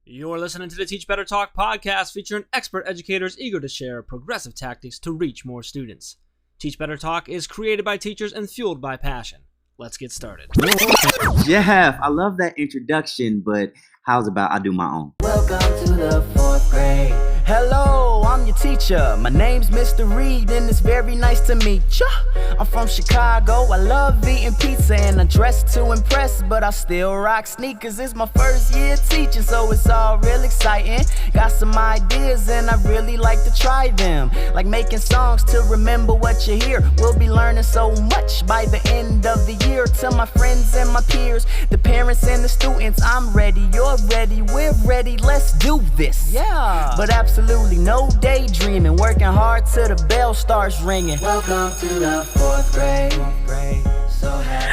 You're listening to the Teach Better Talk podcast featuring expert educators eager to share progressive tactics to reach more students. Teach Better Talk is created by teachers and fueled by passion. Let's get started. Jeff, I love that introduction, but how's about I do my own? Welcome to the 4th grade. Hello, I'm your teacher. My name's Mr. Reed, and it's very nice to meet ya. I'm from Chicago. I love eating pizza, and I dress to impress, but I still rock sneakers. It's my first year teaching, so it's all real exciting. Got some ideas, and I really like to try them. Like making songs to remember what you hear. We'll be learning so much by the end of the year. Tell my friends and my peers, the parents and the students, I'm ready, you're ready, we're ready, let's do this. Yeah. But absolutely no daydreaming, working hard till the bell starts ringing. Welcome to the 4th grade.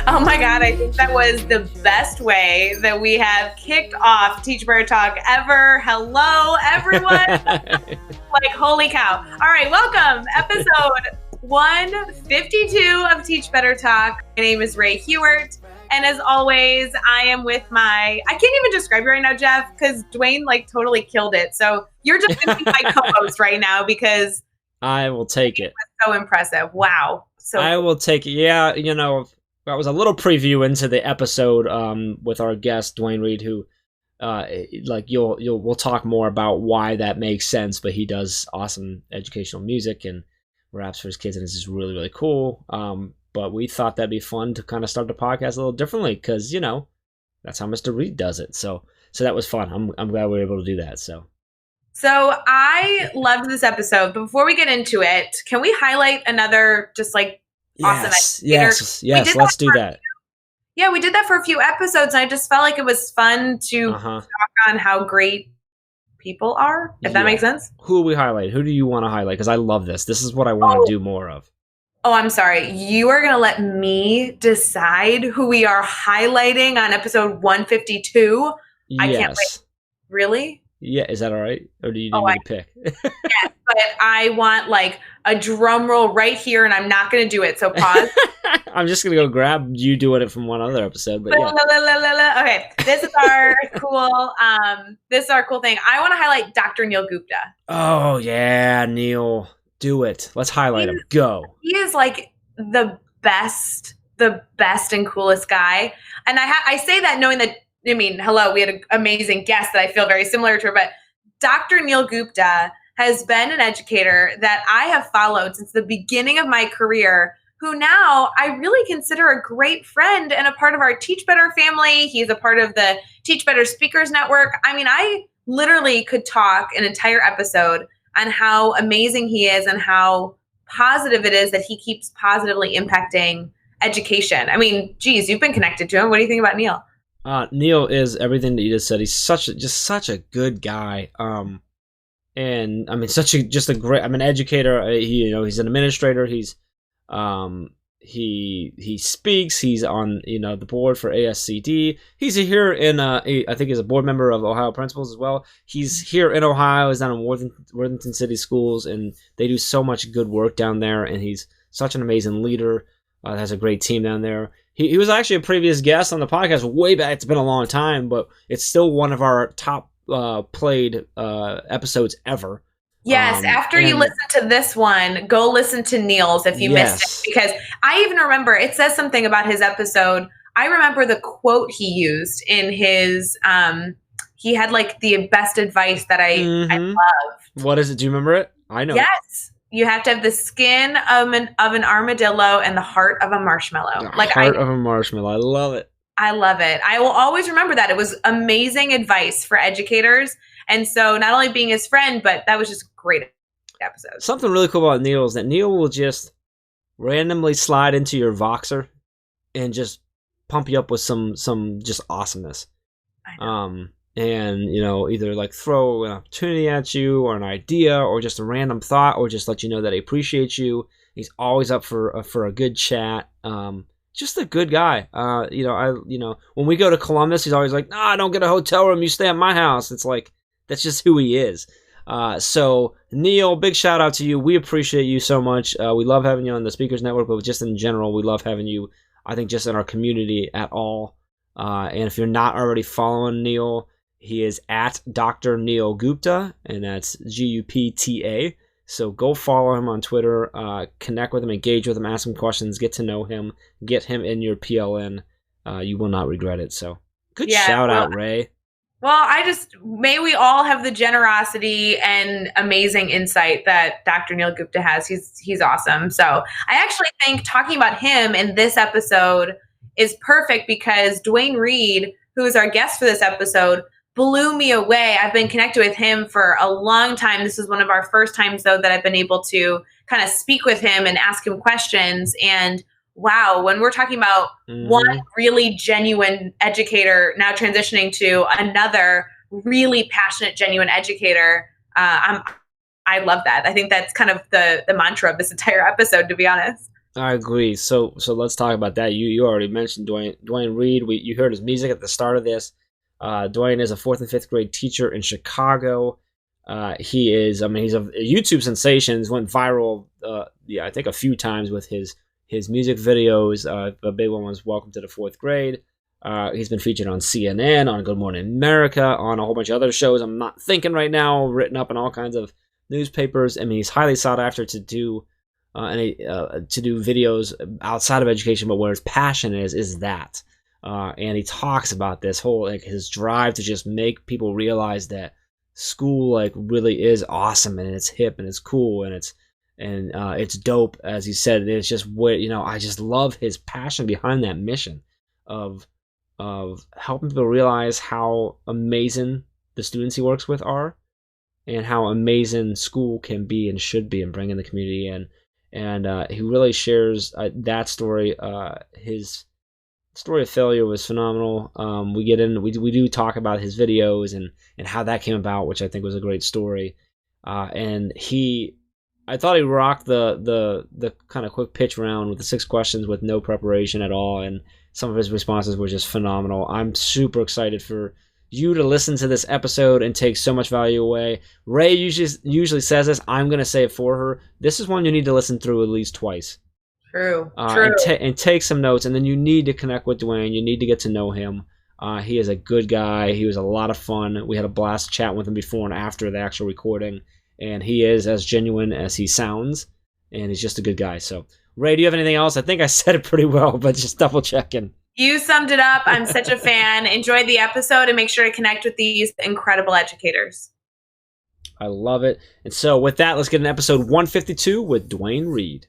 Oh my God, I think that was the best way that we have kicked off Teach Better Talk ever. Hello, everyone. Like, holy cow. All right, welcome. Episode 152 of Teach Better Talk. My name is Ray Hewart. And as always, I am with I can't even describe you right now, Jeff, because Dwayne totally killed it. So you're just going to be my co-host right now because I will take it. So impressive. Wow. So I will take it. Yeah, that was a little preview into the episode with our guest, Dwayne Reed, who we'll talk more about why that makes sense, but he does awesome educational music and raps for his kids, and it's just really, really cool. But we thought that'd be fun to kind of start the podcast a little differently because, that's how Mr. Reed does it. So that was fun. I'm glad we were able to do that. So I loved this episode. But before we get into it, can we highlight another just awesome educator? Yes, let's do that. Yeah, we did that for a few episodes, and I just felt like it was fun to talk on how great people are, if that makes sense. Who we highlight? Who do you want to highlight? Because I love this. This is what I want to do more of. Oh, I'm sorry. You are going to let me decide who we are highlighting on episode 152? Yes. I can't wait. Really? Yeah. Is that all right? Or do you need me to pick? Yes, but I want a drum roll right here, and I'm not going to do it. So pause. I'm just going to go grab you doing it from one other episode. But yeah. Okay. This is our cool thing. I want to highlight Dr. Neil Gupta. Oh, yeah, Neil. Do it. Let's highlight him. Go. He is the best and coolest guy. And I say that knowing that, hello, we had an amazing guest that I feel very similar to her, but Dr. Neil Gupta has been an educator that I have followed since the beginning of my career, who now I really consider a great friend and a part of our Teach Better family. He's a part of the Teach Better Speakers Network. I literally could talk an entire episode on how amazing he is and how positive it is that he keeps positively impacting education. Geez, you've been connected to him. What do you think about Neil? Neil is everything that you just said. He's such a good guy. And just a great. I'm an educator. He's an administrator. He speaks. He's on the board for ASCD. He's here I think he's a board member of Ohio Principals as well. He's here in Ohio. He's down in Worthington City Schools, and they do so much good work down there. And he's such an amazing leader. Has a great team down there. He was actually a previous guest on the podcast way back. It's been a long time, but it's still one of our top played episodes ever. Yes, after you listen to this one, go listen to Neil's if you missed it. Because I even remember, it says something about his episode. I remember the quote he used in his, he had the best advice that I loved. What is it? Do you remember it? I know. Yes. You have to have the skin of an armadillo and the heart of a marshmallow. Heart of a marshmallow. I love it. I love it. I will always remember that. It was amazing advice for educators. And so not only being his friend, but that was just a great episode. Something really cool about Neil is that Neil will just randomly slide into your Voxer and just pump you up with some just awesomeness. I know. And either throw an opportunity at you or an idea or just a random thought or just let you know that he appreciates you. He's always up for a good chat. Just a good guy. When we go to Columbus, he's always like, "No, don't get a hotel room. You stay at my house." It's that's just who he is. So Neil, big shout out to you. We appreciate you so much. We love having you on the Speakers Network, but just in general, we love having you. I think just in our community at all. And if you're not already following Neil, He is at Dr. Neil Gupta, and that's Gupta. So go follow him on Twitter, connect with him, engage with him, ask him questions, get to know him, get him in your PLN. You will not regret it. So good shout out, Ray. Well, may we all have the generosity and amazing insight that Dr. Neil Gupta has. He's awesome. So I actually think talking about him in this episode is perfect because Dwayne Reed, who is our guest for this episode, blew me away. I've been connected with him for a long time. This is one of our first times, though, that I've been able to kind of speak with him and ask him questions. And wow, when we're talking about one really genuine educator now transitioning to another really passionate, genuine educator, I love that. I think that's kind of the mantra of this entire episode, to be honest. I agree. So let's talk about that. You already mentioned Dwayne Reed. You heard his music at the start of this. Dwayne is a 4th and 5th grade teacher in Chicago. He's a YouTube sensation. He's went viral, I think a few times with his music videos. A big one was Welcome to the 4th Grade. He's been featured on CNN, on Good Morning America, on a whole bunch of other shows I'm not thinking right now, written up in all kinds of newspapers. I mean, he's highly sought after to do videos outside of education, but where his passion is that. And he talks about this whole, like, his drive to just make people realize that school, like, really is awesome and it's hip and it's cool and it's dope. As he said, it's just what, I just love his passion behind that mission of helping people realize how amazing the students he works with are and how amazing school can be and should be, and bringing the community in. And he really shares that story. His story of failure was phenomenal. We do talk about his videos and how that came about, which I think was a great story. And I thought he rocked the kind of quick pitch round with the 6 questions with no preparation at all, and some of his responses were just phenomenal. I'm super excited for you to listen to this episode and take so much value away. Ray usually says this. I'm going to say it for her. This is one you need to listen through at least twice. True. And take some notes, and then you need to connect with Dwayne. You need to get to know him. He is a good guy. He was a lot of fun. We had a blast chatting with him before and after the actual recording, and he is as genuine as he sounds, and he's just a good guy. So, Ray, do you have anything else? I think I said it pretty well, but just double checking. You summed it up. I'm such a fan. Enjoyed the episode, and make sure to connect with these incredible educators. I love it. And so with that, let's get an episode 152 with Dwayne Reed.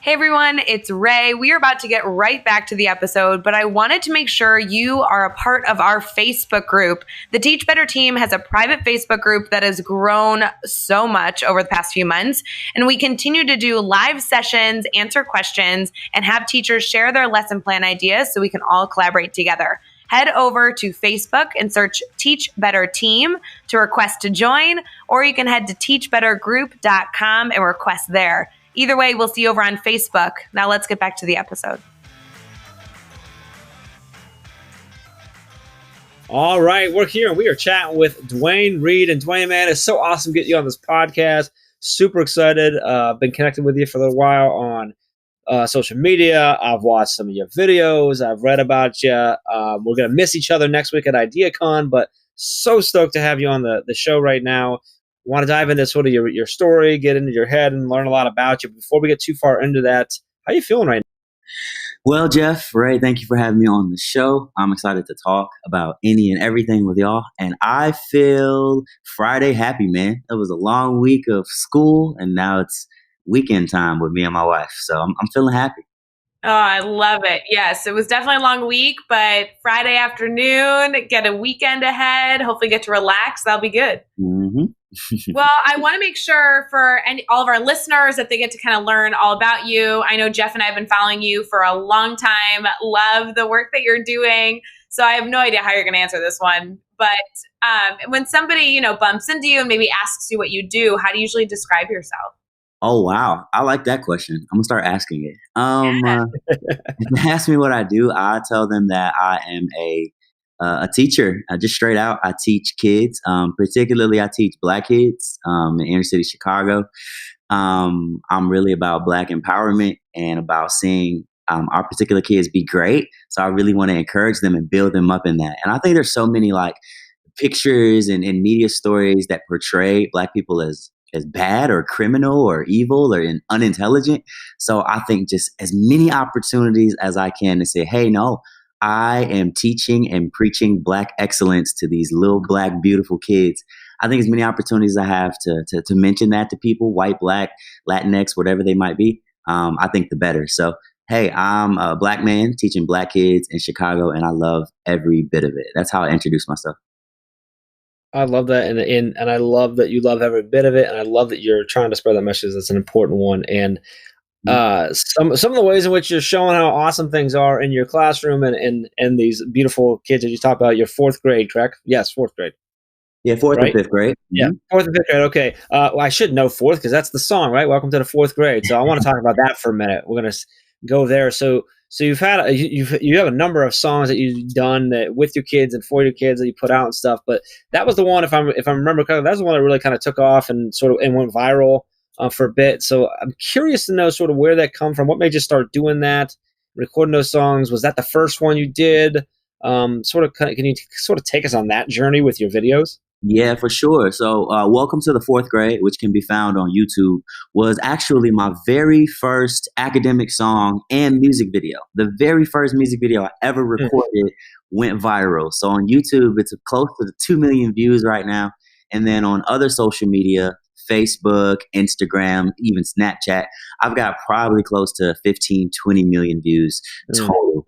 Hey everyone, it's Ray. We are about to get right back to the episode, but I wanted to make sure you are a part of our Facebook group. The Teach Better team has a private Facebook group that has grown so much over the past few months, and we continue to do live sessions, answer questions, and have teachers share their lesson plan ideas so we can all collaborate together. Head over to Facebook and search Teach Better Team to request to join, or you can head to teachbettergroup.com and request there. Either way, we'll see you over on Facebook. Now let's get back to the episode. All right, we're here and we are chatting with Dwayne Reed. And Dwayne, man, it's so awesome getting you on this podcast. Super excited. Been connected with you for a little while on social media. I've watched some of your videos. I've read about you. We're going to miss each other next week at IdeaCon, but so stoked to have you on the show right now. Want to dive into sort of your story, get into your head, and learn a lot about you. Before we get too far into that, how you feeling right now? Well, Jeff, Ray, thank you for having me on the show. I'm excited to talk about any and everything with y'all. And I feel Friday happy, man. It was a long week of school, and now it's weekend time with me and my wife. So I'm feeling happy. Oh, I love it. Yes, it was definitely a long week, but Friday afternoon, get a weekend ahead, hopefully get to relax. That'll be good. Mm-hmm. Well, I want to make sure for all of our listeners that they get to kind of learn all about you. I know Jeff and I have been following you for a long time. Love the work that you're doing. So I have no idea how you're going to answer this one. But when somebody, bumps into you and maybe asks you what you do, how do you usually describe yourself? Oh, wow. I like that question. I'm going to start asking it. If they ask me what I do, I tell them that I am a teacher. Just straight out, I teach kids. Particularly, I teach Black kids in inner city Chicago. I'm really about Black empowerment and about seeing our particular kids be great. So I really want to encourage them and build them up in that. And I think there's so many like pictures and media stories that portray Black people as bad or criminal or evil or unintelligent. So I think just as many opportunities as I can to say, hey, no, I am teaching and preaching Black excellence to these little Black beautiful kids. I think as many opportunities I have to mention that to people, white, Black, Latinx, whatever they might be, I think the better. So, hey, I'm a Black man teaching Black kids in Chicago, and I love every bit of it. That's how I introduce myself. I love that, and I love that you love every bit of it, and I love that you're trying to spread that message. That's an important one. And some of the ways in which you're showing how awesome things are in your classroom and these beautiful kids that you talk about. Your fourth grade, correct? Yes, fourth grade. Yeah, fourth right? and fifth grade. Yeah, fourth and fifth grade. Okay. Well, I should know fourth because that's the song, right? Welcome to the fourth grade. So I want to talk about that for a minute. We're gonna go there. So you've had you have a number of songs that you've done that with your kids and for your kids that you put out and stuff. But that was the one, if I remember correctly, that was the one that really kind of took off and went viral for a bit. So I'm curious to know sort of where that come from. What made you start doing that, recording those songs? Was that the first one you did? Can you sort of take us on that journey with your videos? Yeah, for sure. So, Welcome to the Fourth Grade, which can be found on YouTube, was actually my very first academic song and music video. The very first music video I ever recorded went viral. So on YouTube, it's close to 2 million views right now. And then on other social media, Facebook, Instagram, even Snapchat, I've got probably close to 15, 20 million views total.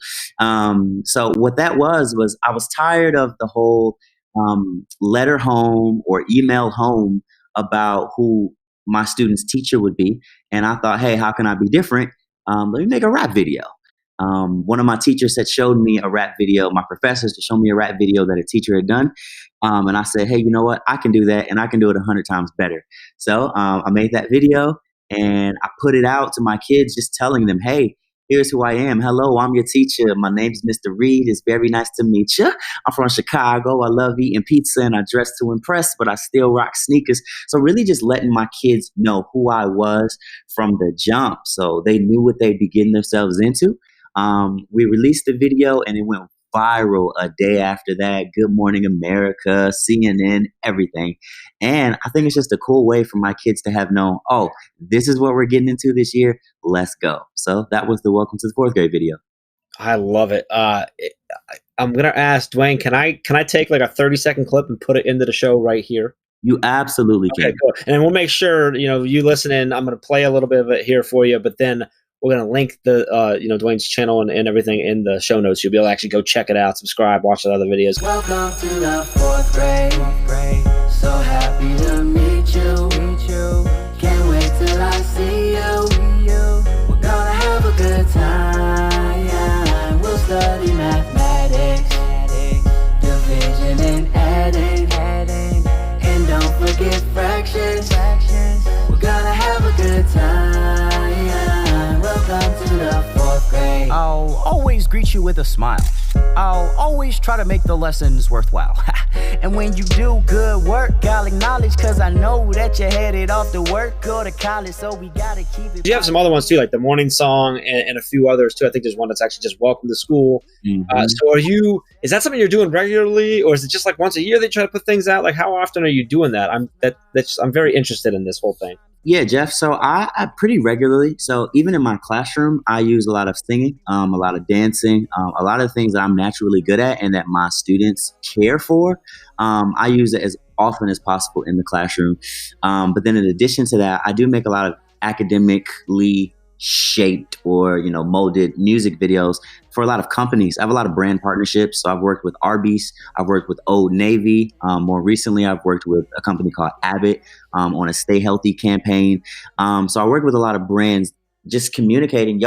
So what that was I was tired of the whole letter home or email home about who my student's teacher would be. And I thought, hey, how can I be different? Let me make a rap video. One of my teachers had showed me a rap video, my professors to show me a rap video that a teacher had done. And I said, hey, you know what? I can do that, and I can do it 100 times better. So I made that video, and I put it out to my kids, just telling them, hey, here's who I am. Hello, I'm your teacher. My name's Mr. Reed. It's very nice to meet you. I'm from Chicago. I love eating pizza and I dress to impress, but I still rock sneakers. So really just letting my kids know who I was from the jump, so they knew what they'd be getting themselves into. We released the video and it went viral a day after that. Good Morning America, CNN, everything. And I think it's just a cool way for my kids to have known, oh, this is what we're getting into this year. Let's go. So that was the Welcome to the Fourth Grade video. I love it. I'm going to ask Dwayne, can I take like a 30-second clip and put it into the show right here? You absolutely can. Okay, cool. And we'll make sure, you listening, I'm going to play a little bit of it here for you, but then we're going to link the, Dwayne's channel and everything in the show notes. You'll be able to actually go check it out, subscribe, watch the other videos. Welcome to the fourth grade. So happy to meet you. Can't wait till I see you. We're gonna have a good time. We'll study mathematics, division and adding. And don't forget fractions. We're gonna have a good time. Welcome to the fourth grade. I'll always greet you with a smile. I'll always try to make the lessons worthwhile. And when you do good work, I'll acknowledge, cause I know that you're headed off to work or to college, so we gotta keep it. You have some other ones too, like the morning song and a few others too. I think there's one that's actually just Welcome to School. So is that something you're doing regularly, or is it just like once a year they try to put things out? Like how often are you doing that? I'm very interested in this whole thing. Yeah, Jeff. So I pretty regularly. So even in my classroom, I use a lot of singing, a lot of dancing, a lot of things that I'm naturally good at and that my students care for. I use it as often as possible in the classroom. But then in addition to that, I do make a lot of academically shaped or, molded music videos for a lot of companies. I have a lot of brand partnerships. So I've worked with Arby's. I've worked with Old Navy. More recently, I've worked with a company called Abbott on a Stay Healthy campaign. So I work with a lot of brands just communicating,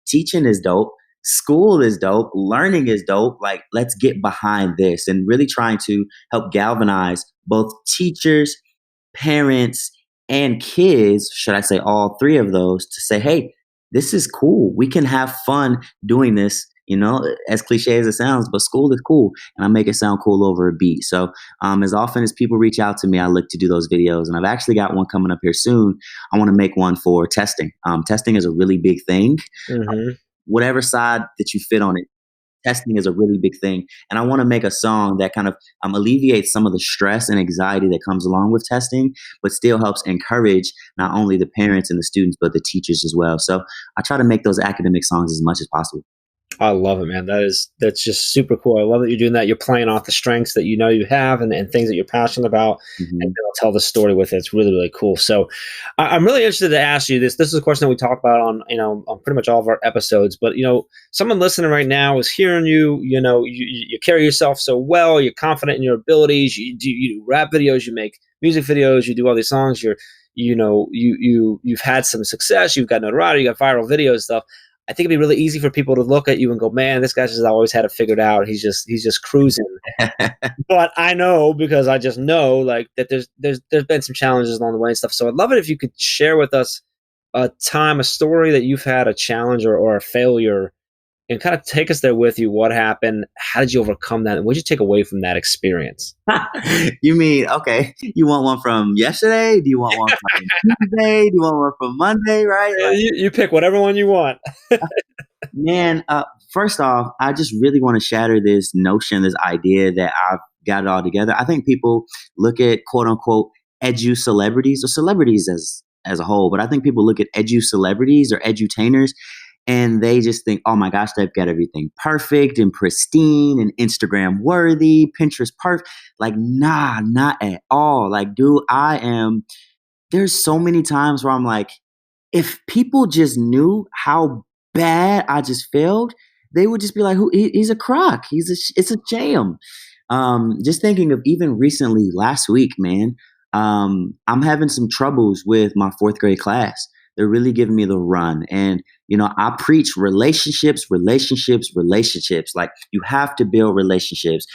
teaching is dope. School is dope. Learning is dope. Like, let's get behind this, and really trying to help galvanize both teachers, parents, and kids, should I say all three of those, to say, hey, this is cool. We can have fun doing this, as cliche as it sounds, but school is cool. And I make it sound cool over a beat. So as often as people reach out to me, I look to do those videos. And I've actually got one coming up here soon. I want to make one for testing. Testing is a really big thing. whatever side that you fit on it, testing is a really big thing. And I want to make a song that kind of alleviates some of the stress and anxiety that comes along with testing, but still helps encourage not only the parents and the students, but the teachers as well. So I try to make those academic songs as much as possible. I love it, man. That's just super cool. I love that you're doing that. You're playing off the strengths that you know you have and things that you're passionate about, and then I'll tell the story with it. It's really, really cool. So I'm really interested to ask you this. This is a question that we talk about on pretty much all of our episodes. But someone listening right now is hearing you. You carry yourself so well. You're confident in your abilities. You do rap videos. You make music videos. You do all these songs. You've had some success. You've got notoriety. You got viral videos stuff. I think it'd be really easy for people to look at you and go, man, this guy just always had it figured out. He's just cruising. But I know, because I just know, like, that there's been some challenges along the way and stuff. So I'd love it if you could share with us a story that you've had a challenge or a failure, and kind of take us there with you. What happened? How did you overcome that? And what did you take away from that experience? You mean, okay, you want one from yesterday? Do you want one from Tuesday? Do you want one from Monday? Right? Yeah, you pick whatever one you want. Man, first off, I just really want to shatter this notion, this idea that I've got it all together. I think people look at quote unquote edu celebrities, or celebrities as a whole, but I think people look at edu celebrities or edutainers, and they just think, oh my gosh, they've got everything perfect and pristine and Instagram worthy, Pinterest perfect. Like, nah, not at all. Like, dude, there's so many times where I'm like, if people just knew how bad I just failed, they would just be like, he's a crock. It's a sham. Just thinking of even recently last week, man, I'm having some troubles with my fourth grade class. They're really giving me the run. And, I preach relationships. Like, you have to build relationships.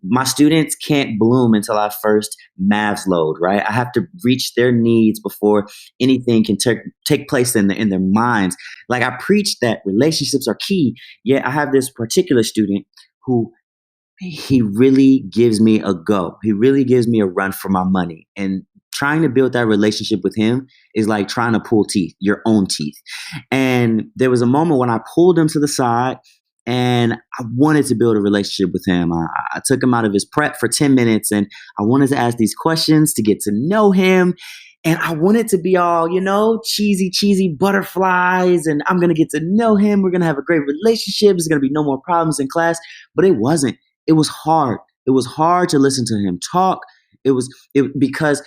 My students can't bloom until I first Mavs load, right? I have to reach their needs before anything can take place in their minds. Like, I preach that relationships are key. Yet I have this particular student who, he really gives me a go. He really gives me a run for my money. And trying to build that relationship with him is like trying to pull teeth, your own teeth. And there was a moment when I pulled him to the side and I wanted to build a relationship with him. I took him out of his prep for 10 minutes and I wanted to ask these questions to get to know him. And I wanted to be all, cheesy butterflies. And I'm going to get to know him. We're going to have a great relationship. There's going to be no more problems in class. But it wasn't. It was hard. It was hard to listen to him talk. Because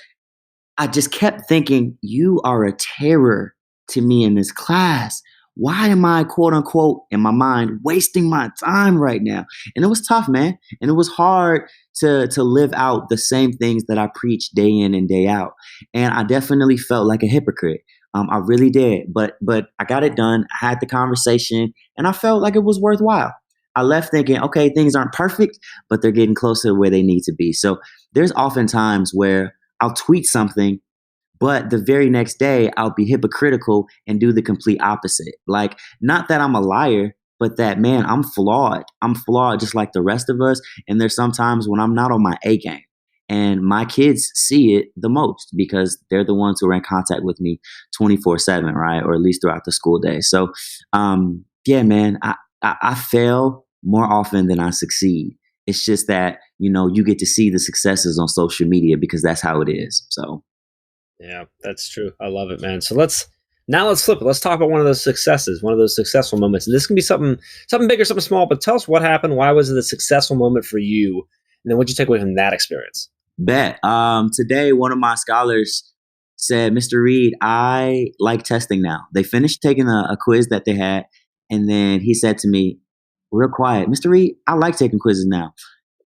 I just kept thinking, you are a terror to me in this class. Why am I, quote unquote, in my mind, wasting my time right now? And it was tough, man. And it was hard to live out the same things that I preach day in and day out. And I definitely felt like a hypocrite. I really did. But I got it done. I had the conversation and I felt like it was worthwhile. I left thinking, okay, things aren't perfect, but they're getting closer to where they need to be. So there's often times where I'll tweet something, but the very next day I'll be hypocritical and do the complete opposite. Like, not that I'm a liar, but that, man, I'm flawed. I'm flawed just like the rest of us. And there's sometimes when I'm not on my A game, and my kids see it the most because they're the ones who are in contact with me 24/7, right? Or at least throughout the school day. So, yeah, man, I fail more often than I succeed. It's just that, you get to see the successes on social media because that's how it is. So. Yeah, that's true. I love it, man. So let's flip it. Let's talk about one of those successes, one of those successful moments. And this can be something big or something small, but tell us what happened. Why was it a successful moment for you? And then what'd you take away from that experience? Bet. Today, one of my scholars said, Mr. Reed, I like testing now. They finished taking a quiz that they had. And then he said to me, real quiet, Mr. Reed, I like taking quizzes now.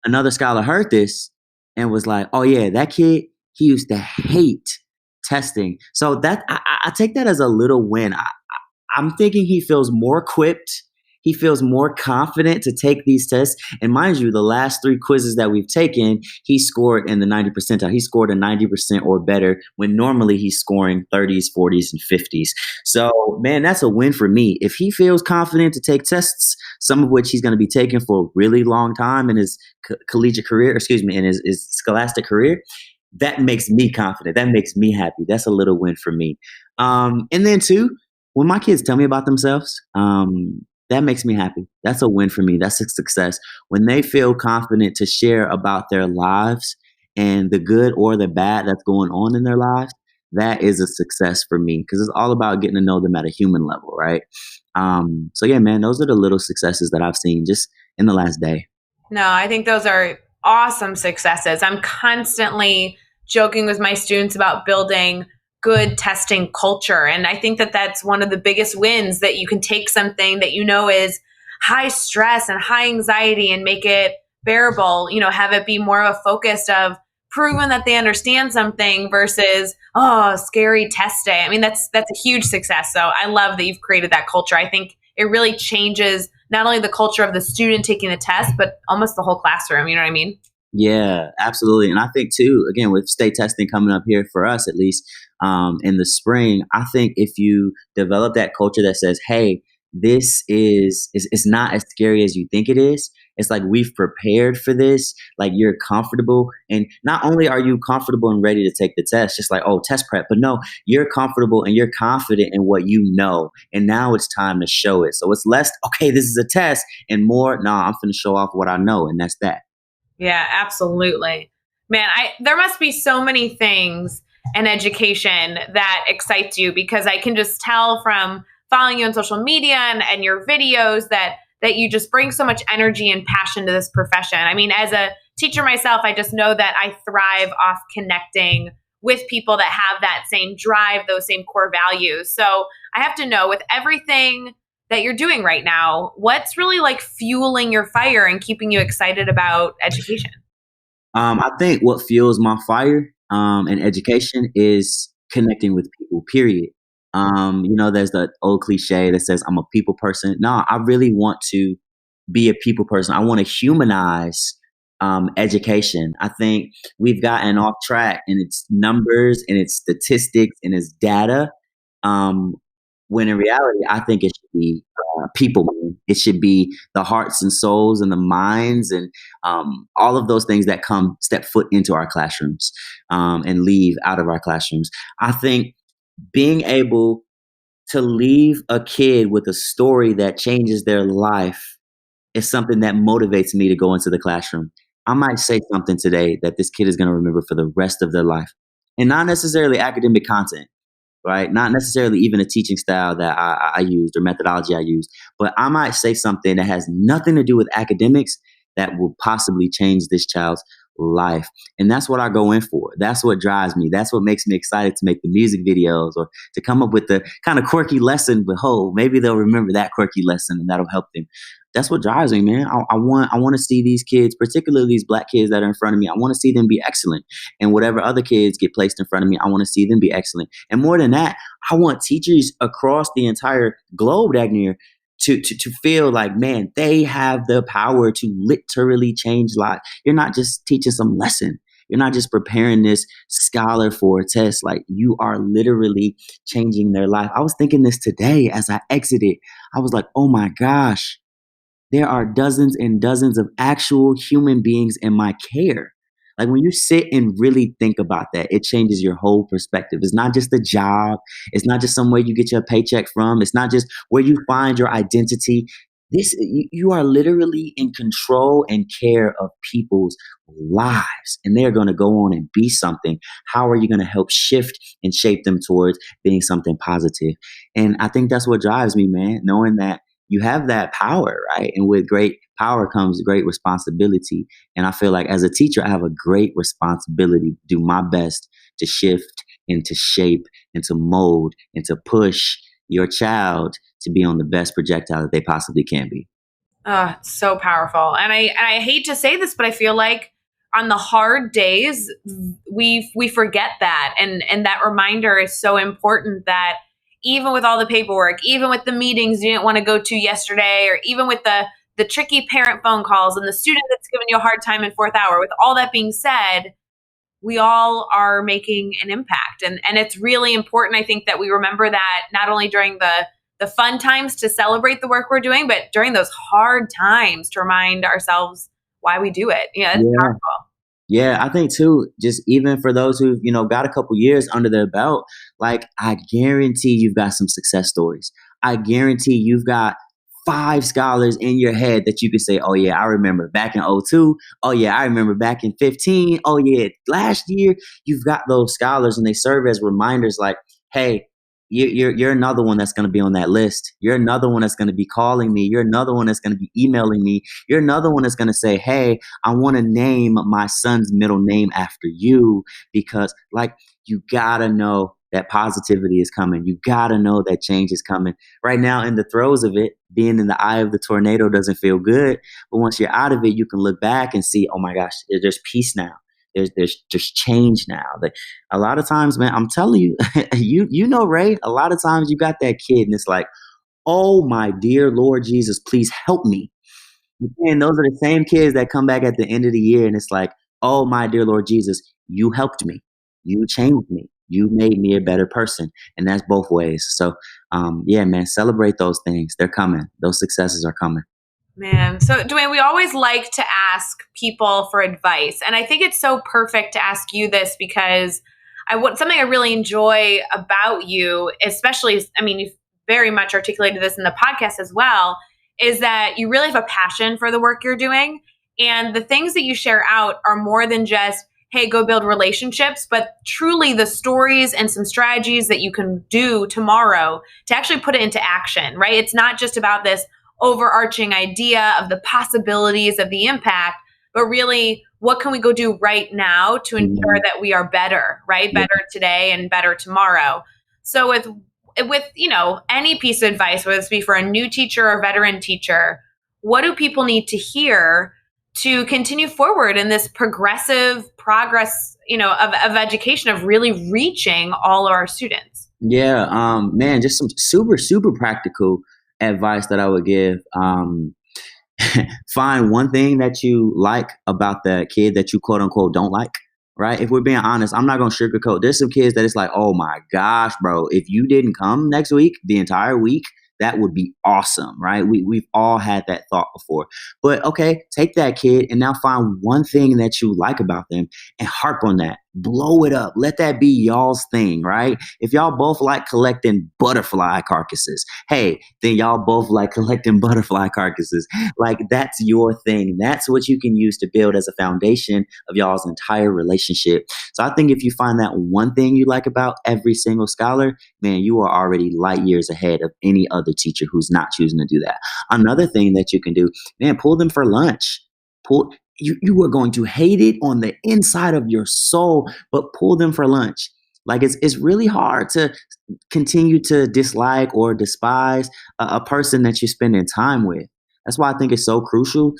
Another scholar heard this and was like, oh yeah, that kid, he used to hate testing. So that I take that as a little win. I'm thinking he feels more equipped. He feels more confident to take these tests. And mind you, the last 3 quizzes that we've taken, he scored in the 90 percentile. He scored a 90% or better when normally he's scoring 30s, 40s, and 50s. So, man, that's a win for me. If he feels confident to take tests, some of which he's going to be taking for a really long time in his collegiate career, in his scholastic career, that makes me confident. That makes me happy. That's a little win for me. And then 2, when my kids tell me about themselves, that makes me happy. That's a win for me. That's a success. When they feel confident to share about their lives and the good or the bad that's going on in their lives, that is a success for me because it's all about getting to know them at a human level, right? So yeah, man, those are the little successes that I've seen just in the last day. No, I think those are awesome successes. I'm constantly joking with my students about building good testing culture. And I think that that's one of the biggest wins, that you can take something that you know is high stress and high anxiety and make it bearable, have it be more of a focus of proven that they understand something versus, oh, scary test day. I mean, that's a huge success. So I love that you've created that culture. I think it really changes not only the culture of the student taking the test, but almost the whole classroom. You know what I mean? Yeah, absolutely. And I think too, again, with state testing coming up here for us, at least in the spring, I think if you develop that culture that says, hey, this is it's not as scary as you think it is. It's like we've prepared for this. Like you're comfortable. And not only are you comfortable and ready to take the test, just like, oh, test prep, but no, you're comfortable and you're confident in what you know. And now it's time to show it. So it's less, okay, this is a test, and more, nah, I'm finna show off what I know. And that's that. Yeah, absolutely. Man, there must be so many things in education that excites you, because I can just tell from following you on social media and your videos that you just bring so much energy and passion to this profession. I mean, as a teacher myself, I just know that I thrive off connecting with people that have that same drive, those same core values. So I have to know, with everything that you're doing right now, what's really like fueling your fire and keeping you excited about education? I think what fuels my fire in education is connecting with people, period. There's that old cliche that says I'm a people person. No, I really want to be a people person. I want to humanize education. I think we've gotten off track in its numbers and its statistics and its data. Um, when in reality, I think it should be people. Man. It should be the hearts and souls and the minds and all of those things that come step foot into our classrooms and leave out of our classrooms. I think being able to leave a kid with a story that changes their life is something that motivates me to go into the classroom. I might say something today that this kid is going to remember for the rest of their life, and not necessarily academic content, right? Not necessarily even a teaching style that I used or methodology I used, but I might say something that has nothing to do with academics that will possibly change this child's life. And that's what I go in for. That's what drives me. That's what makes me excited to make the music videos or to come up with the kind of quirky lesson. But maybe they'll remember that quirky lesson and that'll help them. That's what drives me, man. I want to see these kids, particularly these Black kids that are in front of me. I want to see them be excellent. And whatever other kids get placed in front of me, I want to see them be excellent. And more than that, I want teachers across the entire globe, Dagnier, to feel like, man, they have the power to literally change lives. You're not just teaching some lesson. You're not just preparing this scholar for a test. Like, you are literally changing their life. I was thinking this today as I exited. I was like, oh my gosh, there are dozens and dozens of actual human beings in my care. Like, when you sit and really think about that, it changes your whole perspective. It's not just a job. It's not just somewhere you get your paycheck from. It's not just where you find your identity. You are literally in control and care of people's lives, and they're going to go on and be something. How are you going to help shift and shape them towards being something positive? And I think that's what drives me, man, knowing that you have that power, right? And with great power comes great responsibility. And I feel like as a teacher, I have a great responsibility to do my best to shift and to shape and to mold and to push your child to be on the best projectile that they possibly can be. So powerful. And I hate to say this, but I feel like on the hard days, we forget that. And that reminder is so important, that even with all the paperwork, even with the meetings you didn't want to go to yesterday, or even with the tricky parent phone calls and the student that's giving you a hard time in fourth hour, with all that being said, we all are making an impact. And it's really important, I think, that we remember that not only during the fun times to celebrate the work we're doing, but during those hard times to remind ourselves why we do it. Yeah, it's powerful. Yeah, I think too, just even for those who, got a couple years under their belt, like I guarantee you've got some success stories. I guarantee you've got five scholars in your head that you can say, oh yeah, I remember back in '02. Oh yeah, I remember back in 15. Oh yeah, last year. You've got those scholars and they serve as reminders like, hey, you're another one that's going to be on that list. You're another one that's going to be calling me. You're another one that's going to be emailing me. You're another one that's going to say, hey, I want to name my son's middle name after you, because like you gotta know that positivity is coming. You gotta know that change is coming. Right now, in the throes of it, being in the eye of the tornado doesn't feel good. But once you're out of it, you can look back and see, oh my gosh, there's peace now. There's change now. Like a lot of times, man, I'm telling you, Ray. A lot of times you got that kid, and it's like, oh my dear Lord Jesus, please help me. And those are the same kids that come back at the end of the year and it's like, oh, my dear Lord Jesus, you helped me. You changed me. You made me a better person. And that's both ways. So, yeah, man, celebrate those things. They're coming. Those successes are coming. Man. So, Dwayne, we always like to ask people for advice. And I think it's so perfect to ask you this because something I really enjoy about you, especially, I mean, you've very much articulated this in the podcast as well, is that you really have a passion for the work you're doing. And the things that you share out are more than just, hey, go build relationships, but truly the stories and some strategies that you can do tomorrow to actually put it into action, right? It's not just about this overarching idea of the possibilities of the impact, but really what can we go do right now to ensure that we are better, right? Yeah. Better today and better tomorrow. So with any piece of advice, whether it's be for a new teacher or veteran teacher, what do people need to hear to continue forward in this progressive progress, of education, of really reaching all of our students? Yeah, man, just some super, super practical advice that I would give. Find one thing that you like about the kid that you quote unquote don't like. Right. If we're being honest, I'm not going to sugarcoat. There's some kids that it's like, oh my gosh, bro, if you didn't come next week, the entire week, that would be awesome. Right. We've all had that thought before. But OK, take that kid and now find one thing that you like about them and harp on that. Blow it up. Let that be y'all's thing. Right. If y'all both like collecting butterfly carcasses, hey, then y'all both like collecting butterfly carcasses. Like that's your thing. That's what you can use to build as a foundation of y'all's entire relationship. So I think if you find that one thing you like about every single scholar, man, you are already light years ahead of any other teacher who's not choosing to do that. Another thing that you can do, man, pull them for lunch. You are going to hate it on the inside of your soul, but pull them for lunch. Like it's really hard to continue to dislike or despise a person that you're spending time with. That's why I think it's so crucial.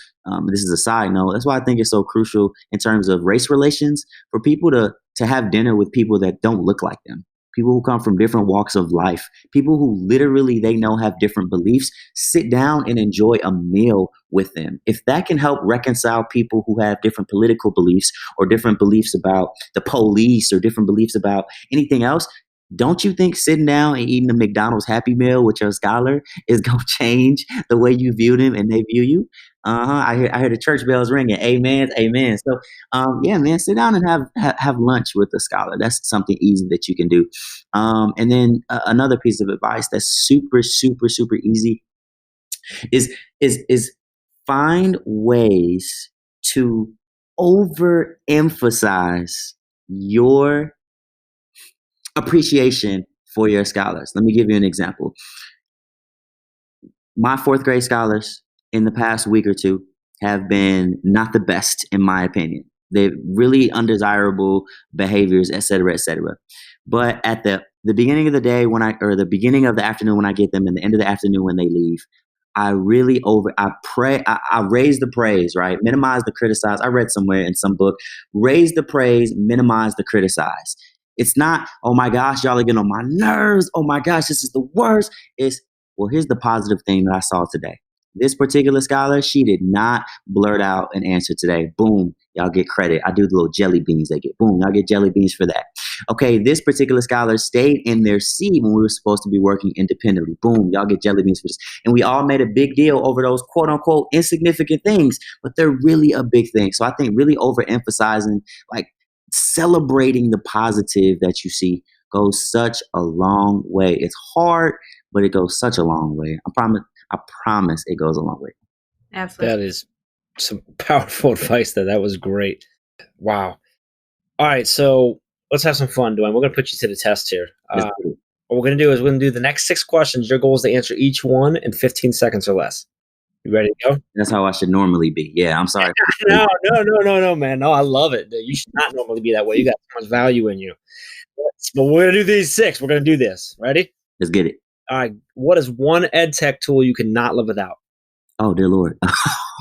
This is a side note. That's why I think it's so crucial in terms of race relations for people to have dinner with people that don't look like them. People who come from different walks of life, people who literally they know have different beliefs, sit down and enjoy a meal with them. If that can help reconcile people who have different political beliefs or different beliefs about the police or different beliefs about anything else, don't you think sitting down and eating a McDonald's Happy Meal with your scholar is going to change the way you view them and they view you? I hear the church bells ringing. Amen. Amen. So, yeah, man, sit down and have lunch with a scholar. That's something easy that you can do. And then another piece of advice that's super, super, super easy is find ways to overemphasize your appreciation for your scholars. Let me give you an example. My fourth grade scholars in the past week or two have been not the best, in my opinion. They're really undesirable behaviors, et cetera, et cetera. But at the beginning of the day or the beginning of the afternoon when I get them and the end of the afternoon when they leave, I raise the praise, right? Minimize the criticize. I read somewhere in some book, raise the praise, minimize the criticize. It's not, oh my gosh, y'all are getting on my nerves. Oh my gosh, this is the worst. It's, well, here's the positive thing that I saw today. This particular scholar, she did not blurt out an answer today. Boom. Y'all get credit. I do the little jelly beans they get. Boom, y'all get jelly beans for that. Okay, this particular scholar stayed in their seat when we were supposed to be working independently. Boom, y'all get jelly beans for this. And we all made a big deal over those quote unquote insignificant things, but they're really a big thing. So I think really overemphasizing, like celebrating the positive that you see goes such a long way. It's hard, but it goes such a long way. I promise it goes a long way. Absolutely. That is some powerful advice there. That was great. Wow. All right, so let's have some fun, Dwayne. We're going to put you to the test here. What we're going to do is we're going to do the next 6 questions. Your goal is to answer each one in 15 seconds or less. You ready to go? That's how I should normally be. Yeah, I'm sorry. No, man. No, I love it. You should not normally be that way. You got so much value in you. But we're going to do these 6. We're going to do this. Ready? Let's get it. All right. What is one ed tech tool you cannot live without? Oh, dear Lord.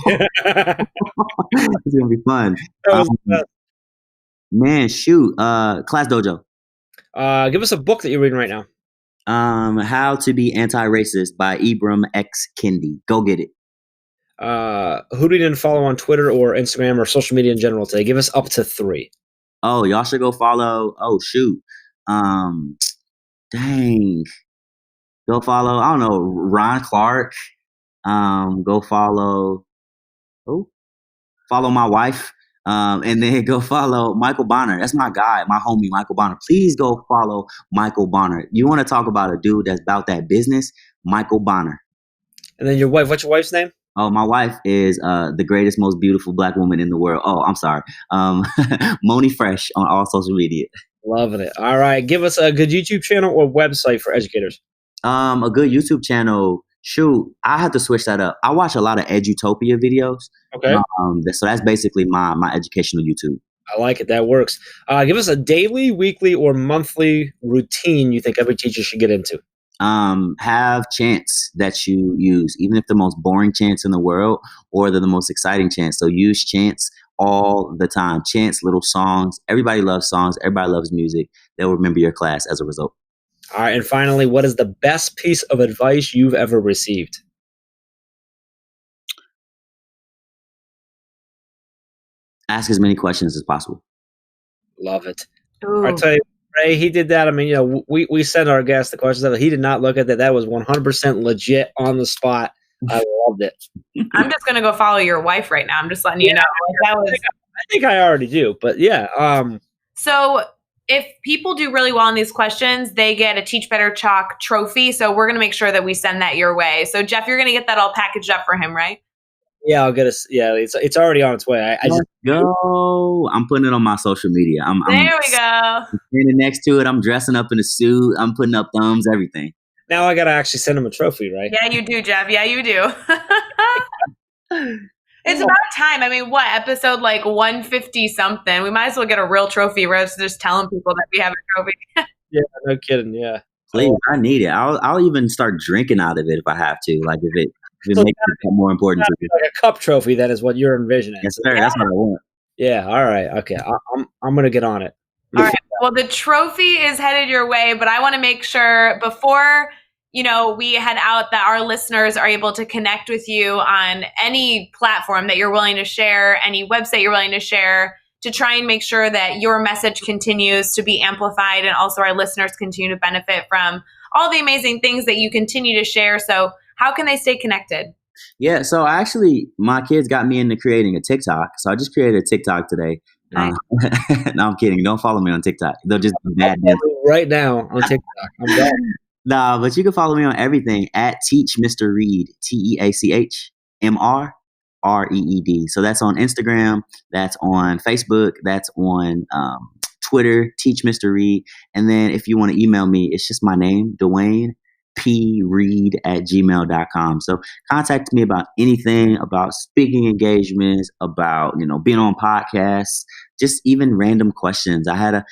It's going to be fun. Man, shoot. Class Dojo. Give us a book that you're reading right now. How to Be Anti-Racist by Ibram X. Kendi. Go get it. Who do you need to follow on Twitter or Instagram or social media in general today? Give us up to 3. Oh, y'all should go follow. Oh, shoot. Dang. Go follow, I don't know, Ron Clark. Go follow, follow my wife. And then go follow Michael Bonner. That's my guy, my homie, Michael Bonner. Please go follow Michael Bonner. You want to talk about a dude that's about that business? Michael Bonner. And then your wife, what's your wife's name? Oh, my wife is the greatest, most beautiful black woman in the world. Oh, I'm sorry. Moni Fresh on all social media. Loving it. All right. Give us a good YouTube channel or website for educators. A good YouTube channel. Shoot, I have to switch that up. I watch a lot of Edutopia videos. Okay. So that's basically my educational YouTube. I like it. That works. Give us a daily, weekly, or monthly routine you think every teacher should get into. Have chants that you use, even if the most boring chants in the world or they're the most exciting chants. So use chants all the time. Chants, little songs. Everybody loves songs. Everybody loves music. They'll remember your class as a result. All right. And finally, what is the best piece of advice you've ever received? Ask as many questions as possible. Love it. Ooh. I tell you, Ray, he did that. I mean, we send our guests the questions. He did not look at that. That was 100% legit on the spot. I loved it. I'm just going to go follow your wife right now. I'm just letting you know. That was. I think I already do, but yeah. So if people do really well on these questions, they get a Teach Better Chalk trophy. So we're going to make sure that we send that your way. So Jeff, you're going to get that all packaged up for him, right? Yeah, I'll get us. Yeah, it's already on its way. I just go. I'm putting it on my social media. There we go. Standing next to it. I'm dressing up in a suit. I'm putting up thumbs. Everything. Now I gotta actually send him a trophy, right? Yeah, you do, Jeff. Yeah, you do. It's about time. I mean, what, episode like 150 something? We might as well get a real trophy rather than just telling people that we have a trophy. Yeah, no kidding. Yeah, please, I need it. I'll even start drinking out of it if I have to. Like if it makes it more important to me. Like a cup trophy. That is what you're envisioning. Yes, sir. That's what I want. Yeah. All right. Okay. I'm gonna get on it. All right. Well, the trophy is headed your way, but I want to make sure before we head out that our listeners are able to connect with you on any platform that you're willing to share, any website you're willing to share, to try and make sure that your message continues to be amplified and also our listeners continue to benefit from all the amazing things that you continue to share. So how can they stay connected? Yeah, so actually my kids got me into creating a TikTok. So I just created a TikTok today. Nice. No, I'm kidding. Don't follow me on TikTok. They'll just be bad. Right now on TikTok. I'm done. Nah, but you can follow me on everything at Teach Mr. Reed, TeachMrReed. So that's on Instagram, that's on Facebook, that's on Twitter, Teach Mr. Reed. And then if you want to email me, it's just my name, Dwayne P. Reed @gmail.com. So contact me about anything, about speaking engagements, about being on podcasts, just even random questions. I had a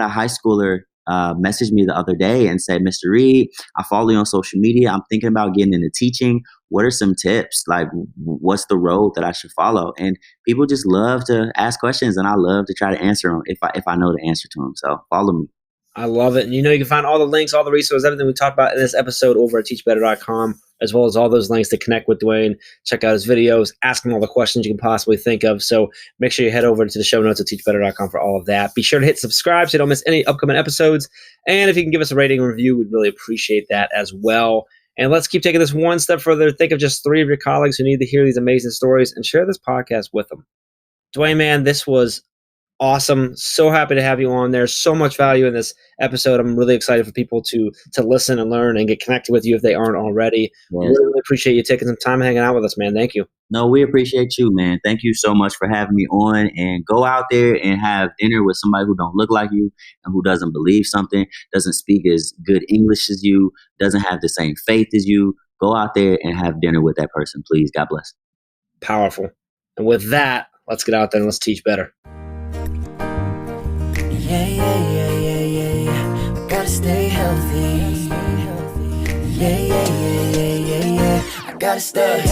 high schooler messaged me the other day and said, Mr. Reed, I follow you on social media. I'm thinking about getting into teaching. What are some tips? Like, what's the road that I should follow? And people just love to ask questions, and I love to try to answer them if I know the answer to them. So follow me. I love it. And you can find all the links, all the resources, everything we talked about in this episode over at teachbetter.com, as well as all those links to connect with Dwayne, check out his videos, ask him all the questions you can possibly think of. So make sure you head over to the show notes at teachbetter.com for all of that. Be sure to hit subscribe so you don't miss any upcoming episodes. And if you can give us a rating and review, we'd really appreciate that as well. And let's keep taking this one step further. Think of just 3 of your colleagues who need to hear these amazing stories and share this podcast with them. Dwayne, man, this was awesome. So happy to have you on there. So much value in this episode. I'm really excited for people to listen and learn and get connected with you if they aren't already. Yes. Really appreciate you taking some time hanging out with us, man. Thank you. No, we appreciate you, man. Thank you so much for having me on, and go out there and have dinner with somebody who don't look like you and who doesn't believe something, doesn't speak as good English as you, doesn't have the same faith as you. Go out there and have dinner with that person, please. God bless. Powerful. And with that, let's get out there and let's teach better. I gotta stay healthy. I gotta stay.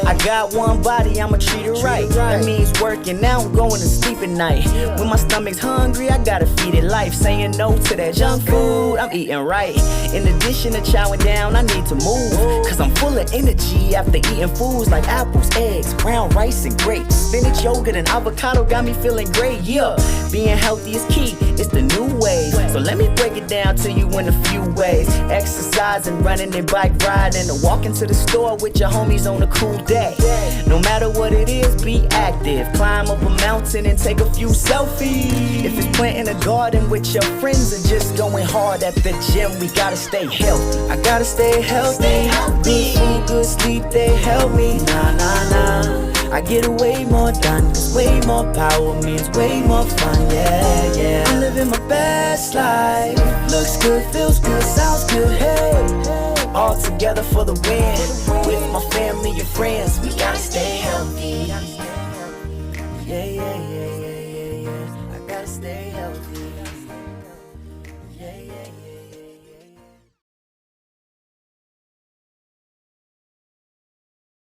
I got one body, I'ma treat it right. That means working out, going to sleep at night. When my stomach's hungry, I gotta feed it life. Saying no to that junk food, I'm eating right. In addition to chowing down, I need to move, cause I'm full of energy after eating foods like apples, eggs, brown rice, and grapes. Spinach, yogurt, and avocado got me feeling great, yeah. Being healthy is key, it's the new wave. So let me break it down to you in a few ways. Exercising, running, and bike riding, and walking to the store with your homies on a cool day. No matter what it is, be active. Climb up a mountain and take a few selfies. If it's planting a garden with your friends or just going hard at the gym, we gotta stay healthy. I gotta stay healthy. Good food, good sleep, they help me. Nah. I get way more done, cause way more power means way more fun, yeah. I'm living my best life. Looks good, feels good, sounds good, hey. All together for the win. With my family and friends, we gotta stay healthy. Yeah. I gotta stay healthy.